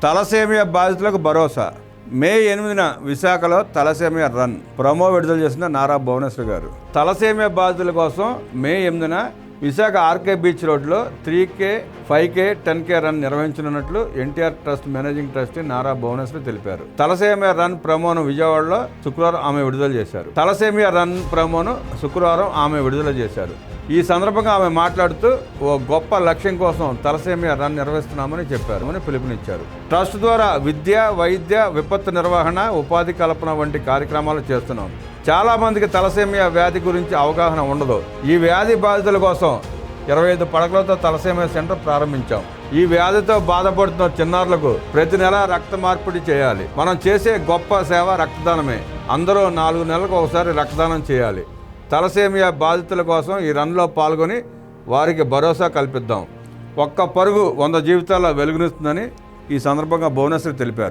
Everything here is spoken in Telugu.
తలసేమియా బాధితులకు భరోసా. మే 8న విశాఖలో తలసేమియా రన్ ప్రమో విడుదల చేసిన నారా భువనేశ్వర్ గారు. తలసేమియా బాధితుల కోసం మే 8న విశాఖ ఆర్కే బీచ్ రోడ్లో 3K, 5K, 10K రన్ నిర్వహించనున్నట్లు NTR trust managing trustee Nara Bhuvaneshwar తెలిపారు. తలసేమియా రన్ ప్రమోను విజయవాడలో శుక్రవారం ఆమె విడుదల చేశారు. ఈ సందర్భంగా ఆమె మాట్లాడుతూ ఓ గొప్ప లక్ష్యం కోసం తలసేమియా రన్ నిర్వహిస్తున్నామని చెప్పారు అని పిలుపునిచ్చారు. ట్రస్ట్ ద్వారా విద్య, వైద్య, విపత్తు నిర్వహణ, ఉపాధి కల్పన వంటి కార్యక్రమాలు చేస్తున్నాం. చాలా మందికి తలసేమియా వ్యాధి గురించి అవగాహన ఉండదు. ఈ వ్యాధి బాధితుల కోసం 25 పడకలతో తలసేమియా సెంటర్ ప్రారంభించాం. ఈ వ్యాధితో బాధపడుతున్న చిన్నారులకు ప్రతి నెల రక్త మార్పిడి చేయాలి. మనం చేసే గొప్ప సేవ రక్తదానమే. అందరూ 4 నెలలకు ఒకసారి రక్తదానం చేయాలి. తలసేమియా బాధితుల కోసం ఈ రన్లో పాల్గొని వారికి భరోసా కల్పిద్దాం. ఒక్క పరుగు 100 జీవితాల్లో వెలుగునిస్తుందని ఈ సందర్భంగా భువనేశ్వర్ తెలిపారు.